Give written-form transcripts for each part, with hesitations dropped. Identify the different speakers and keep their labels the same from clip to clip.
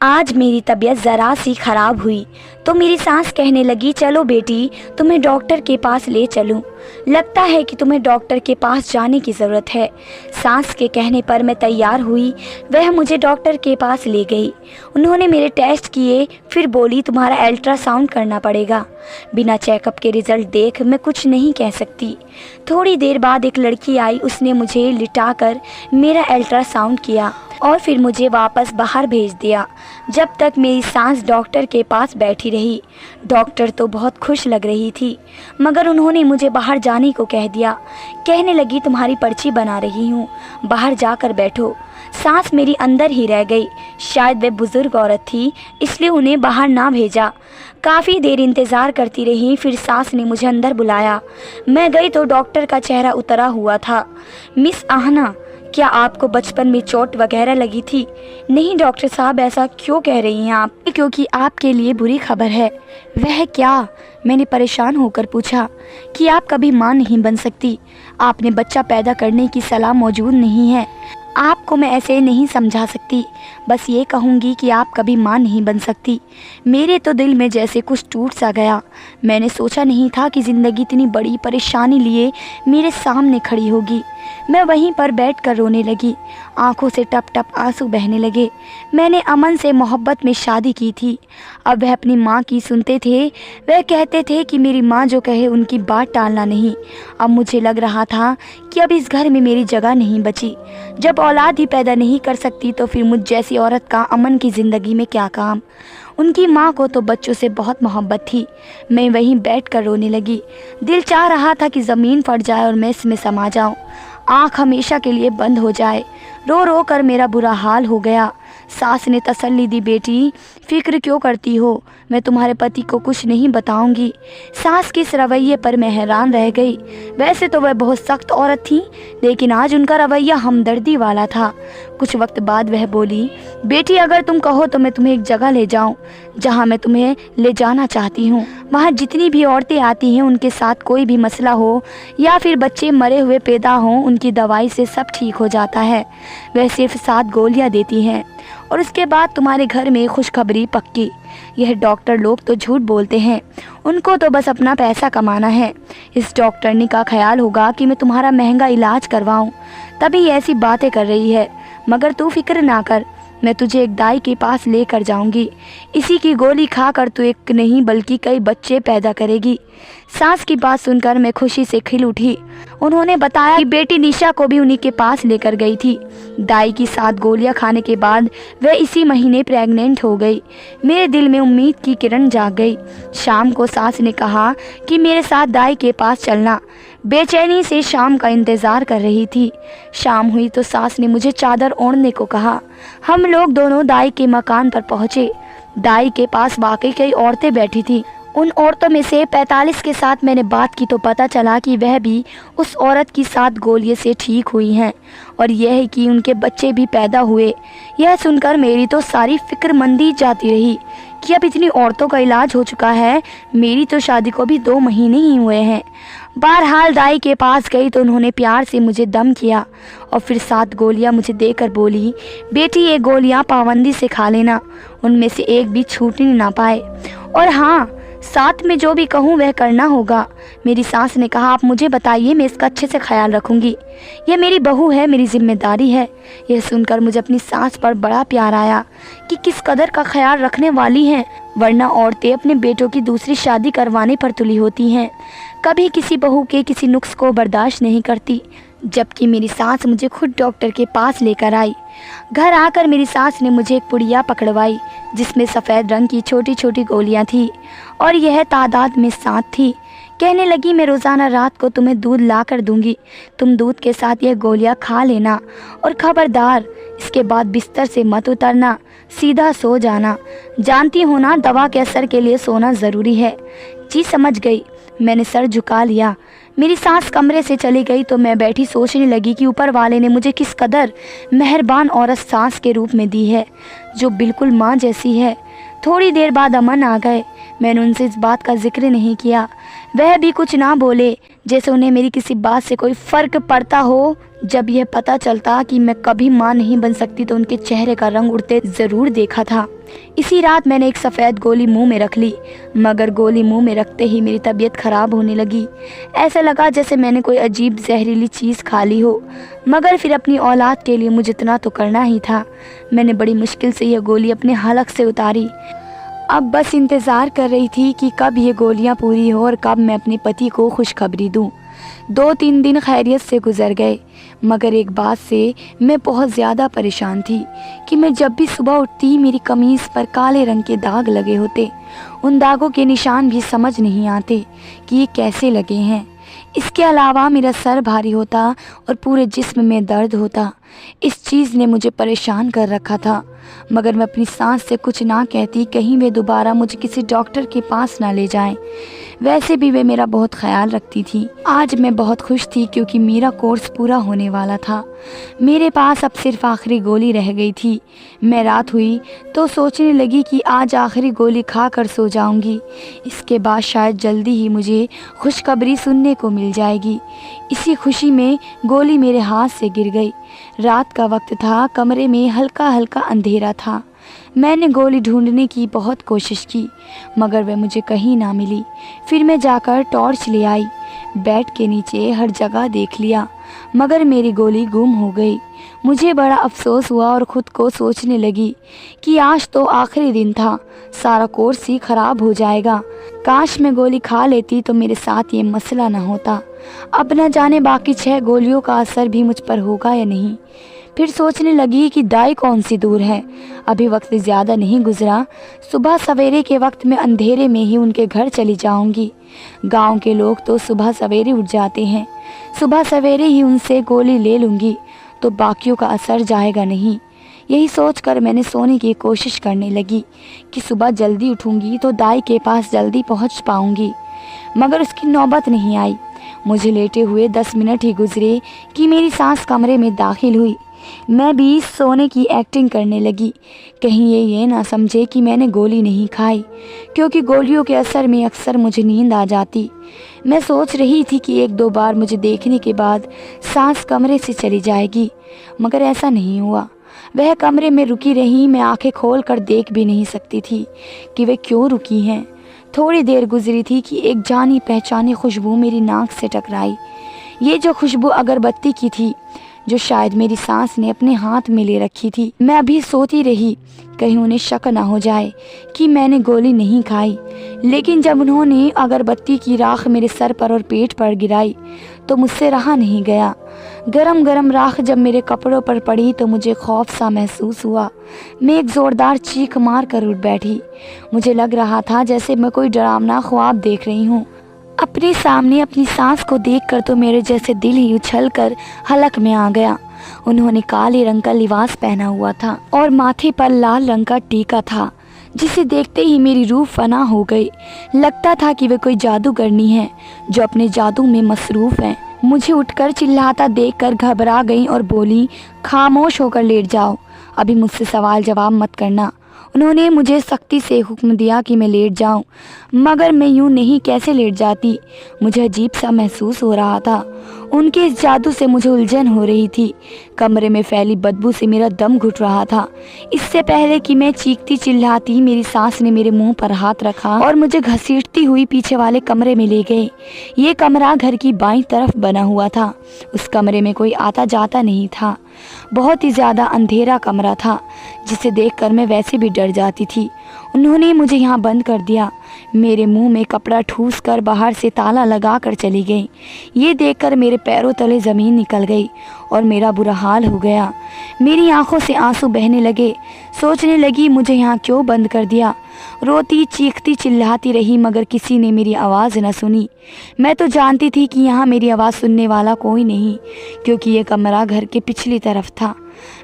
Speaker 1: आज मेरी तबीयत ज़रा सी ख़राब हुई तो मेरी सास कहने लगी, चलो बेटी तुम्हें डॉक्टर के पास ले चलूं। लगता है कि तुम्हें डॉक्टर के पास जाने की ज़रूरत है। सास के कहने पर मैं तैयार हुई। वह मुझे डॉक्टर के पास ले गई। उन्होंने मेरे टेस्ट किए, फिर बोली तुम्हारा अल्ट्रासाउंड करना पड़ेगा। बिना चेकअप के रिज़ल्ट देख मैं कुछ नहीं कह सकती। थोड़ी देर बाद एक लड़की आई, उसने मुझे लिटाकर मेरा अल्ट्रासाउंड किया और फिर मुझे वापस बाहर भेज दिया। जब तक मेरी सास डॉक्टर के पास बैठी रही। डॉक्टर तो बहुत खुश लग रही थी, मगर उन्होंने मुझे बाहर जाने को कह दिया। कहने लगी तुम्हारी पर्ची बना रही हूँ, बाहर जाकर बैठो। सास मेरी अंदर ही रह गई। शायद वे बुजुर्ग औरत थी, इसलिए उन्हें बाहर ना भेजा। काफ़ी देर इंतज़ार करती रही, फिर सास ने मुझे अंदर बुलाया। मैं गई तो डॉक्टर का चेहरा उतरा हुआ था। मिस आहना, क्या आपको बचपन में चोट वगैरह लगी थी? नहीं डॉक्टर साहब, ऐसा क्यों कह रही हैं आप? क्योंकि आपके लिए बुरी खबर है। वह क्या? मैंने परेशान होकर पूछा। कि आप कभी मां नहीं बन सकती। आपने बच्चा पैदा करने की सलाह मौजूद नहीं है। आपको मैं ऐसे नहीं समझा सकती, बस ये कहूँगी कि आप कभी मां नहीं बन सकती। मेरे तो दिल में जैसे कुछ टूट सा गया। मैंने सोचा नहीं था कि ज़िंदगी इतनी बड़ी परेशानी लिए मेरे सामने खड़ी होगी। मैं वहीं पर बैठकर रोने लगी। आंखों से टप टप आंसू बहने लगे। मैंने अमन से मोहब्बत में शादी की थी। अब वह अपनी माँ की सुनते थे। वह कहते थे कि मेरी माँ जो कहे उनकी बात टालना नहीं। अब मुझे लग रहा था कि अब इस घर में मेरी जगह नहीं बची। जब औलाद ही पैदा नहीं कर सकती तो फिर मुझ जैसी औरत का अमन की ज़िंदगी में क्या काम। उनकी माँ को तो बच्चों से बहुत मोहब्बत थी। मैं वहीं बैठकर रोने लगी। दिल चाह रहा था कि ज़मीन फट जाए और मैं इसमें समा जाऊं, आँख हमेशा के लिए बंद हो जाए। रो रो कर मेरा बुरा हाल हो गया। सास ने तसल्ली दी, बेटी फिक्र क्यों करती हो, मैं तुम्हारे पति को कुछ नहीं बताऊंगी। सास के इस रवैये पर मैं हैरान रह गई। वैसे तो वह बहुत सख्त औरत थी, लेकिन आज उनका रवैया हमदर्दी वाला था। कुछ वक्त बाद वह बोली, बेटी अगर तुम कहो तो मैं तुम्हें एक जगह ले जाऊं जहां मैं तुम्हें ले जाना चाहती हूं। वहां जितनी भी औरतें आती हैं उनके साथ कोई भी मसला हो या फिर बच्चे मरे हुए पैदा हों, उनकी दवाई से सब ठीक हो जाता है। वह सिर्फ 7 गोलियां देती हैं और उसके बाद तुम्हारे घर में खुशखबरी पक्की। यह डॉक्टर लोग तो झूठ बोलते हैं, उनको तो बस अपना पैसा कमाना है। इस डॉक्टरनी का ख्याल होगा कि मैं तुम्हारा महंगा इलाज करवाऊं, तभी ऐसी बातें कर रही है। मगर तू फिक्र ना कर, मैं तुझे एक दाई के पास लेकर जाऊंगी। इसी की गोली खाकर तू एक नहीं बल्कि कई बच्चे पैदा करेगी। सास की बात सुनकर मैं खुशी से खिल उठी। उन्होंने बताया कि बेटी निशा को भी उन्हीं के पास लेकर गई थी। दाई की 7 गोलियां खाने के बाद वह इसी महीने प्रेग्नेंट हो गई। मेरे दिल में उम्मीद की किरण जाग गई। शाम को सास ने कहा कि मेरे साथ दाई के पास चलना। बेचैनी से शाम का इंतज़ार कर रही थी। शाम हुई तो सास ने मुझे चादर ओढ़ने को कहा। हम लोग दोनों दाई के मकान पर पहुँचे। दाई के पास वाकई कई औरतें बैठी थी। उन औरतों में से 45 के साथ मैंने बात की तो पता चला कि वह भी उस औरत की 7 गोलियों से ठीक हुई हैं और यह है कि उनके बच्चे भी पैदा हुए। यह सुनकर मेरी तो सारी फिक्रमंदी जाती रही कि अब इतनी औरतों का इलाज हो चुका है। मेरी तो शादी को भी 2 महीने ही हुए हैं। बहरहाल दाई के पास गई तो उन्होंने प्यार से मुझे दम किया और फिर 7 गोलियां मुझे देकर बोली, बेटी ये गोलियां पाबंदी से खा लेना, उनमें से एक भी छूटने ना पाए। और हाँ, साथ में जो भी कहूँ वह करना होगा। मेरी सास ने कहा, आप मुझे बताइए, मैं इसका अच्छे से ख्याल रखूँगी। यह मेरी बहू है, मेरी जिम्मेदारी है। यह सुनकर मुझे अपनी सास पर बड़ा प्यार आया कि किस कदर का ख्याल रखने वाली हैं। वरना औरतें अपने बेटों की दूसरी शादी करवाने पर तुली होती हैं, कभी किसी बहू के किसी नुक्स को बर्दाश्त नहीं करती। जबकि मेरी सास मुझे खुद डॉक्टर के पास लेकर आई। घर आकर मेरी सास ने मुझे एक पुड़िया पकड़वाई जिसमें सफ़ेद रंग की छोटी छोटी गोलियां थी और यह तादाद में 7 थी। कहने लगी, मैं रोज़ाना रात को तुम्हें दूध ला कर दूंगी, तुम दूध के साथ यह गोलियां खा लेना और खबरदार इसके बाद बिस्तर से मत उतरना, सीधा सो जाना। जानती हो ना, दवा के असर के लिए सोना ज़रूरी है। जी समझ गई, मैंने सर झुका लिया। मेरी सास कमरे से चली गई तो मैं बैठी सोचने लगी कि ऊपर वाले ने मुझे किस कदर मेहरबान औरत सास के रूप में दी है, जो बिल्कुल माँ जैसी है। थोड़ी देर बाद अमन आ गए। मैंने उनसे इस बात का जिक्र नहीं किया। वह भी कुछ ना बोले, जैसे उन्हें मेरी किसी बात से कोई फ़र्क पड़ता हो। जब यह पता चलता कि मैं कभी माँ नहीं बन सकती तो उनके चेहरे का रंग उड़ते ज़रूर देखा था। इसी रात मैंने एक सफ़ेद गोली मुंह में रख ली, मगर गोली मुंह में रखते ही मेरी तबीयत ख़राब होने लगी। ऐसा लगा जैसे मैंने कोई अजीब जहरीली चीज़ खा ली हो, मगर फिर अपनी औलाद के लिए मुझे इतना तो करना ही था। मैंने बड़ी मुश्किल से यह गोली अपने हलक से उतारी। अब बस इंतज़ार कर रही थी कि कब ये गोलियां पूरी हो और कब मैं अपने पति को खुशखबरी दूं। 2-3 दिन खैरियत से गुजर गए, मगर एक बात से मैं बहुत ज़्यादा परेशान थी कि मैं जब भी सुबह उठती मेरी कमीज़ पर काले रंग के दाग लगे होते। उन दागों के निशान भी समझ नहीं आते कि ये कैसे लगे हैं। इसके अलावा मेरा सर भारी होता और पूरे जिस्म में दर्द होता। इस चीज़ ने मुझे परेशान कर रखा था, मगर मैं अपनी सांस से कुछ ना कहती, कहीं वे दोबारा मुझे किसी डॉक्टर के पास ना ले जाएं। वैसे भी वे मेरा बहुत ख्याल रखती थी। आज मैं बहुत खुश थी क्योंकि मेरा कोर्स पूरा होने वाला था। मेरे पास अब सिर्फ आखिरी गोली रह गई थी। मैं रात हुई तो सोचने लगी कि आज आखिरी गोली खा कर सो जाऊंगी। इसके बाद शायद जल्दी ही मुझे खुशखबरी सुनने को मिल जाएगी। इसी खुशी में गोली मेरे हाथ से गिर गई। रात का वक्त था, कमरे में हल्का हल्का अंधेरा था। मैंने गोली ढूंढने की बहुत कोशिश की, मगर वह मुझे कहीं ना मिली। फिर मैं जाकर टॉर्च ले आई, बेड के नीचे हर जगह देख लिया, मगर मेरी गोली गुम हो गई। मुझे बड़ा अफसोस हुआ और ख़ुद को सोचने लगी कि आज तो आखिरी दिन था, सारा कोर्स ही ख़राब हो जाएगा। काश मैं गोली खा लेती तो मेरे साथ ये मसला न होता। अब न जाने बाकी 6 गोलियों का असर भी मुझ पर होगा या नहीं। फिर सोचने लगी कि दाई कौन सी दूर है, अभी वक्त ज़्यादा नहीं गुजरा। सुबह सवेरे के वक्त में अंधेरे में ही उनके घर चली जाऊंगी। गांव के लोग तो सुबह सवेरे उठ जाते हैं, सुबह सवेरे ही उनसे गोली ले लूँगी तो बाकियों का असर जाएगा नहीं। यही सोचकर मैंने सोने की कोशिश करने लगी कि सुबह जल्दी उठूँगी तो दाई के पास जल्दी पहुँच पाऊँगी, मगर उसकी नौबत नहीं आई। मुझे लेटे हुए 10 मिनट ही गुजरे कि मेरी सांस कमरे में दाखिल हुई। मैं भी सोने की एक्टिंग करने लगी, कहीं ये ना समझे कि मैंने गोली नहीं खाई, क्योंकि गोलियों के असर में अक्सर मुझे नींद आ जाती। मैं सोच रही थी कि 1-2 बार मुझे देखने के बाद सांस कमरे से चली जाएगी, मगर ऐसा नहीं हुआ। वह कमरे में रुकी रही। मैं आंखें खोल कर देख भी नहीं सकती थी कि वे क्यों रुकी हैं। थोड़ी देर गुजरी थी कि एक जानी पहचानी खुशबू मेरी नाक से टकराई। ये जो खुशबू अगरबत्ती की थी, जो शायद मेरी सांस ने अपने हाथ में ले रखी थी। मैं अभी सोती रही, कहीं उन्हें शक न हो जाए कि मैंने गोली नहीं खाई। लेकिन जब उन्होंने अगरबत्ती की राख मेरे सर पर और पेट पर गिराई तो मुझसे रहा नहीं गया। गरम गरम राख जब मेरे कपड़ों पर पड़ी तो मुझे खौफ सा महसूस हुआ। मैं एक ज़ोरदार चीख मार कर उठ बैठी। मुझे लग रहा था जैसे मैं कोई डरावना ख्वाब देख रही हूँ। अपने सामने अपनी सांस को देखकर तो मेरे जैसे दिल ही उछल कर हलक में आ गया। उन्होंने काले रंग का लिबास पहना हुआ था और माथे पर लाल रंग का टीका था, जिसे देखते ही मेरी रूह फना हो गई। लगता था कि वे कोई जादूगरनी है जो अपने जादू में मसरूफ़ है। मुझे उठकर चिल्लाता देखकर घबरा गई और बोली, खामोश होकर लेट जाओ, अभी मुझसे सवाल जवाब मत करना। उन्होंने मुझे सख्ती से हुक्म दिया कि मैं लेट जाऊं, मगर मैं यूं नहीं कैसे लेट जाती। मुझे अजीब सा महसूस हो रहा था। उनके इस जादू से मुझे उलझन हो रही थी। कमरे में फैली बदबू से मेरा दम घुट रहा था। इससे पहले कि मैं चीखती चिल्लाती, मेरी सास ने मेरे मुंह पर हाथ रखा और मुझे घसीटती हुई पीछे वाले कमरे में ले गए। ये कमरा घर की बाईं तरफ बना हुआ था। उस कमरे में कोई आता जाता नहीं था। बहुत ही ज़्यादा अंधेरा कमरा था, जिसे देखकर मैं वैसे भी डर जाती थी। उन्होंने मुझे यहाँ बंद कर दिया। मेरे मुंह में कपड़ा ठूस कर बाहर से ताला लगा कर चली गई। ये देखकर मेरे पैरों तले ज़मीन निकल गई और मेरा बुरा हाल हो गया। मेरी आंखों से आंसू बहने लगे। सोचने लगी मुझे यहाँ क्यों बंद कर दिया। रोती चीखती चिल्लाती रही, मगर किसी ने मेरी आवाज़ न सुनी। मैं तो जानती थी कि यहाँ मेरी आवाज़ सुनने वाला कोई नहीं, क्योंकि ये कमरा घर के पिछली तरफ था।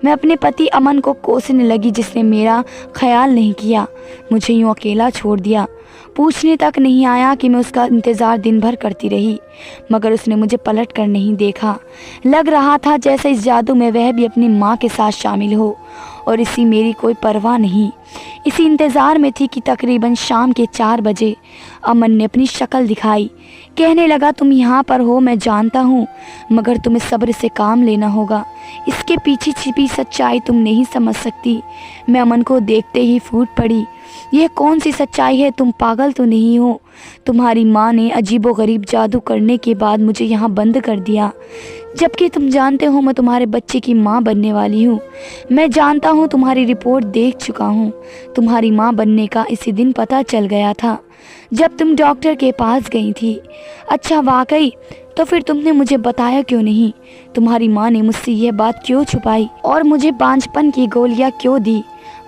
Speaker 1: मैं अपने पति अमन को कोसने लगी, जिसने मेरा ख्याल नहीं किया, मुझे यूँ अकेला छोड़ दिया। पूछने तक नहीं आया कि मैं उसका इंतज़ार दिन भर करती रही, मगर उसने मुझे पलट कर नहीं देखा। लग रहा था जैसे इस जादू में वह भी अपनी माँ के साथ शामिल हो और इसी मेरी कोई परवाह नहीं। इसी इंतज़ार में थी कि तकरीबन शाम के 4 बजे अमन ने अपनी शक्ल दिखाई। कहने लगा, तुम यहाँ पर हो मैं जानता हूँ, मगर तुम्हें सब्र से काम लेना होगा। इसके पीछे छिपी सच्चाई तुम नहीं समझ सकती। मैं अमन को देखते ही फूट पड़ी। यह कौन सी सच्चाई है? तुम पागल तो नहीं हो? तुम्हारी माँ ने अजीबोगरीब जादू करने के बाद मुझे यहाँ बंद कर दिया, जबकि तुम जानते हो मैं तुम्हारे बच्चे की माँ बनने वाली हूँ। मैं जानता हूँ, तुम्हारी रिपोर्ट देख चुका हूँ। तुम्हारी माँ बनने का इसी दिन पता चल गया था जब तुम डॉक्टर के पास गई थी। अच्छा वाकई? तो फिर तुमने मुझे बताया क्यों नहीं? तुम्हारी माँ ने मुझसे यह बात क्यों छुपाई और मुझे बांझपन की गोलियां क्यों दी?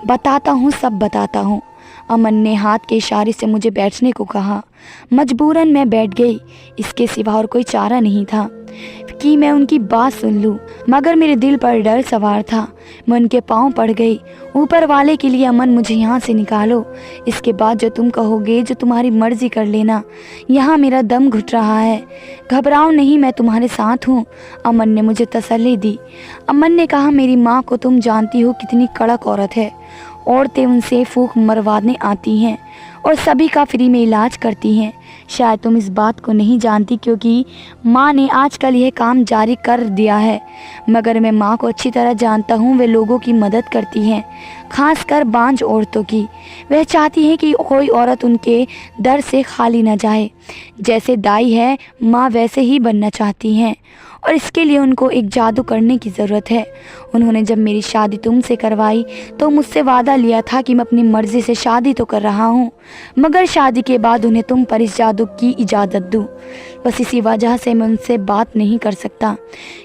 Speaker 1: बताता हूँ, सब बताता हूँ। अमन ने हाथ के इशारे से मुझे बैठने को कहा। मजबूरन मैं बैठ गई। इसके सिवा और कोई चारा नहीं था कि मैं उनकी बात सुन लूं, मगर मेरे दिल पर डर सवार था। मैं उनके पांव पड़ गई। ऊपर वाले के लिए अमन मुझे यहाँ से निकालो। इसके बाद जो तुम कहोगे, जो तुम्हारी मर्जी कर लेना। यहाँ मेरा दम घुट रहा है। घबराओ नहीं, मैं तुम्हारे साथ हूँ। अमन ने मुझे तसल्ली दी। अमन ने कहा, मेरी माँ को तुम जानती हो कितनी कड़क औरत है। औरतें उनसे फूंक मरवाने आती हैं और सभी का फ्री में इलाज करती हैं। शायद तुम इस बात को नहीं जानती, क्योंकि माँ ने आजकल यह काम जारी कर दिया है, मगर मैं माँ को अच्छी तरह जानता हूँ। वे लोगों की मदद करती हैं, खासकर बांझ औरतों की। वह चाहती हैं कि कोई औरत उनके दर से खाली न जाए। जैसे दाई है, माँ वैसे ही बनना चाहती हैं, और इसके लिए उनको एक जादू करने की ज़रूरत है। उन्होंने जब मेरी शादी तुमसे करवाई तो मुझसे वादा लिया था कि मैं अपनी मर्ज़ी से शादी तो कर रहा हूँ, मगर शादी के बाद उन्हें तुम पर इस जादू की इजाज़त दूँ। बस इसी वजह से मैं उनसे बात नहीं कर सकता,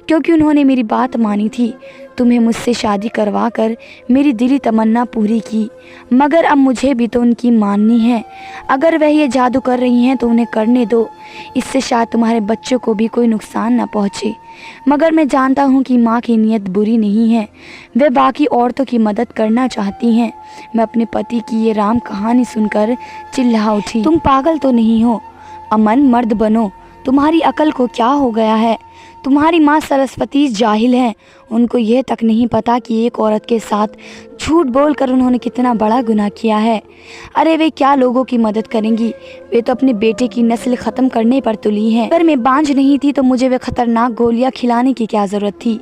Speaker 1: क्योंकि उन्होंने मेरी बात मानी थी। तुम्हें मुझसे शादी करवा कर मेरी दिली तमन्ना पूरी की, मगर अब मुझे भी तो उनकी माननी है। अगर वह ये जादू कर रही हैं तो उन्हें करने दो। इससे शायद तुम्हारे बच्चों को भी कोई नुकसान ना पहुँचे, मगर मैं जानता हूँ कि माँ की नीयत बुरी नहीं है। वे बाकी औरतों की मदद करना चाहती हैं। मैं अपने पति की ये राम कहानी सुनकर चिल्ला उठी। तुम पागल तो नहीं हो? अमन, मर्द बनो। तुम्हारी अकल को क्या हो गया है? तुम्हारी माँ सरस्वती जाहिल है। उनको यह तक नहीं पता कि एक औरत के साथ झूठ बोलकर उन्होंने कितना बड़ा गुनाह किया है। अरे वे क्या लोगों की मदद करेंगी? वे तो अपने बेटे की नस्ल ख़त्म करने पर तुली हैं। अगर मैं बांझ नहीं थी तो मुझे वे खतरनाक गोलियां खिलाने की क्या ज़रूरत थी?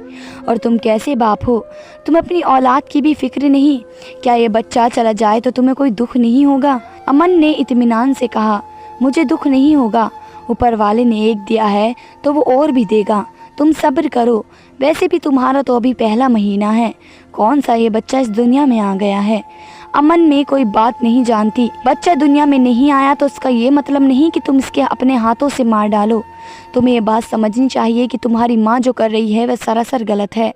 Speaker 1: और तुम कैसे बाप हो? तुम अपनी औलाद की भी फिक्र नहीं? क्या ये बच्चा चला जाए तो तुम्हें कोई दुख नहीं होगा? अमन ने इत्मीनान से कहा। मुझे दुख नहीं होगा। ऊपर वाले ने एक दिया है तो वो और भी देगा। तुम सब्र करो। वैसे भी तुम्हारा तो अभी पहला महीना है। कौन सा ये बच्चा इस दुनिया में आ गया है? अमन में कोई बात नहीं जानती। बच्चा दुनिया में नहीं आया तो इसका ये मतलब नहीं कि तुम इसके अपने हाथों से मार डालो। तुम्हें ये बात समझनी चाहिए कि तुम्हारी माँ जो कर रही है वह सरासर गलत है।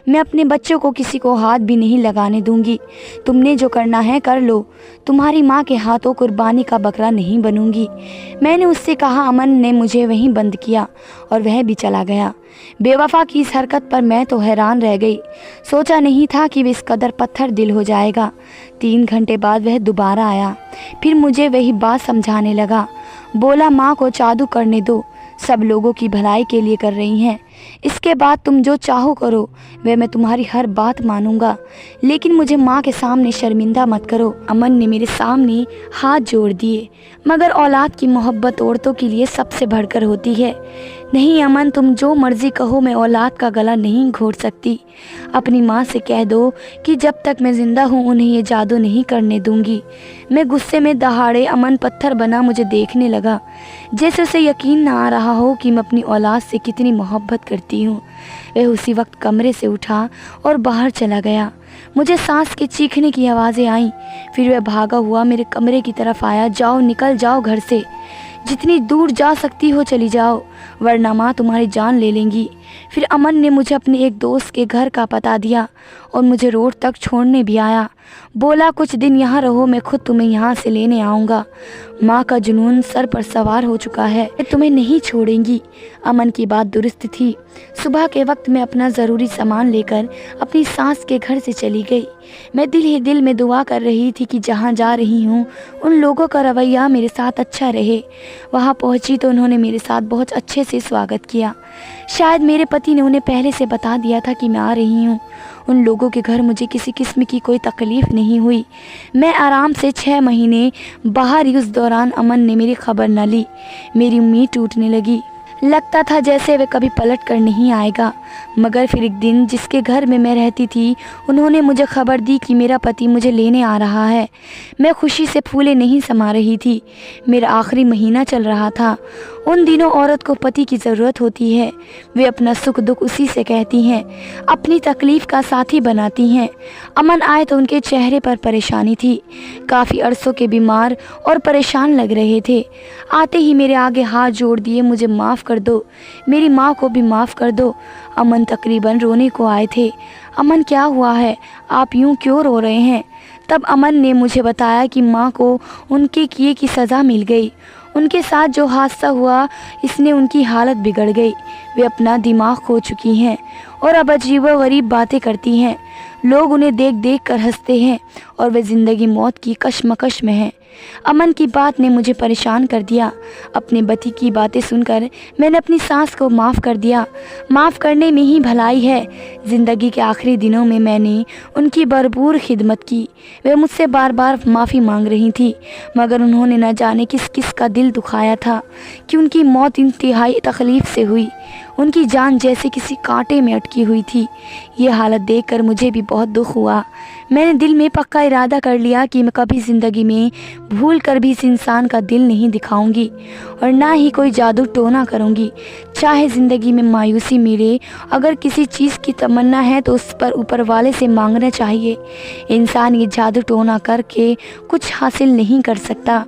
Speaker 1: मैं अपने बच्चों को किसी को हाथ भी नहीं लगाने दूंगी। तुमने जो करना है कर लो। तुम्हारी माँ के हाथों कुर्बानी का बकरा नहीं बनूंगी। मैंने उससे कहा। अमन ने मुझे वहीं बंद किया और वह भी चला गया। बेवफा की इस हरकत पर मैं तो हैरान रह गई। सोचा नहीं था कि वह इस कदर पत्थर दिल हो जाएगा। 3 घंटे बाद वह दोबारा आया। फिर मुझे वही बात समझाने लगा। बोला, माँ को जादू करने दो, सब लोगों की भलाई के लिए कर रही हैं। इसके बाद तुम जो चाहो करो, वे मैं तुम्हारी हर बात मानूंगा, लेकिन मुझे माँ के सामने शर्मिंदा मत करो। अमन ने मेरे सामने हाथ जोड़ दिए। मगर औलाद की मोहब्बत औरतों के लिए सबसे बढ़कर होती है। नहीं अमन, तुम जो मर्जी कहो, मैं औलाद का गला नहीं घोट सकती। अपनी माँ से कह दो कि जब तक मैं ज़िंदा हूँ उन्हें ये जादू नहीं करने दूंगी। मैं गुस्से में दहाड़े अमन पत्थर बना मुझे देखने लगा, जैसे उसे यकीन ना आ रहा हो कि मैं अपनी औलाद से कितनी मोहब्बत करती हूँ। वह उसी वक्त कमरे से उठा और बाहर चला गया। मुझे सांस के चीखने की आवाज़ें आईं। फिर वह भागा हुआ मेरे कमरे की तरफ आया। जाओ, निकल जाओ घर से। जितनी दूर जा सकती हो चली जाओ, वरना माँ तुम्हारी जान ले लेंगी। फिर अमन ने मुझे अपने एक दोस्त के घर का पता दिया और मुझे रोड तक छोड़ने भी आया। बोला, कुछ दिन यहाँ रहो, मैं खुद तुम्हें यहाँ से लेने आऊँगा। माँ का जुनून सर पर सवार हो चुका है, तुम्हें नहीं छोड़ेंगी। अमन की बात दुरुस्त थी। सुबह के वक्त मैं अपना ज़रूरी सामान लेकर अपनी सास के घर से चली गई। मैं दिल ही दिल में दुआ कर रही थी कि जहाँ जा रही हूँ उन लोगों का रवैया मेरे साथ अच्छा रहे। वहाँ पहुँची तो उन्होंने मेरे साथ बहुत अच्छा अच्छे से स्वागत किया। शायद मेरे पति ने उन्हें पहले से बता दिया था कि मैं आ रही हूँ। उन लोगों के घर मुझे किसी किस्म की कोई तकलीफ़ नहीं हुई। मैं आराम से 6 महीने बाहर ही। उस दौरान अमन ने मेरी खबर न ली। मेरी उम्मीद टूटने लगी। लगता था जैसे वह कभी पलट कर नहीं आएगा। मगर फिर एक दिन जिसके घर में मैं रहती थी, उन्होंने मुझे खबर दी कि मेरा पति मुझे लेने आ रहा है। मैं खुशी से फूले नहीं समा रही थी। मेरा आखिरी महीना चल रहा था। उन दिनों औरत को पति की ज़रूरत होती है। वे अपना सुख दुख उसी से कहती हैं, अपनी तकलीफ़ का साथी बनाती हैं। अमन आए तो उनके चेहरे पर परेशानी थी। काफ़ी अरसों के बीमार और परेशान लग रहे थे। आते ही मेरे आगे हाथ जोड़ दिए, मुझे माफ़ कर दो, मेरी माँ को भी माफ़ कर दो। अमन तकरीबन रोने को आए थे। अमन क्या हुआ है, आप यूं क्यों रो रहे हैं? तब अमन ने मुझे बताया कि माँ को उनके किए की सज़ा मिल गई। उनके साथ जो हादसा हुआ, इसने उनकी हालत बिगड़ गई। वे अपना दिमाग खो चुकी हैं और अब अजीबोगरीब बातें करती हैं। लोग उन्हें देख देख कर हंसते हैं और वे ज़िंदगी मौत की कशमकश में हैं। अमन की बात ने मुझे परेशान कर दिया। अपने पति की बातें सुनकर मैंने अपनी सास को माफ़ कर दिया। माफ़ करने में ही भलाई है। ज़िंदगी के आखिरी दिनों में मैंने उनकी भरपूर खिदमत की। वे मुझसे बार बार माफ़ी मांग रही थी, मगर उन्होंने न जाने किस किस का दिल दुखाया था कि उनकी मौत इंतहाई तकलीफ़ से हुई। उनकी जान जैसे किसी कांटे में अटकी हुई थी। ये हालत देखकर मुझे भी बहुत दुख हुआ। मैंने दिल में पक्का इरादा कर लिया कि मैं कभी ज़िंदगी में भूल कर भी इस इंसान का दिल नहीं दिखाऊंगी और ना ही कोई जादू टोना करूंगी। चाहे ज़िंदगी में मायूसी मिले, अगर किसी चीज़ की तमन्ना है तो उस पर ऊपर वाले से मांगना चाहिए। इंसान ये जादू टोना करके कुछ हासिल नहीं कर सकता।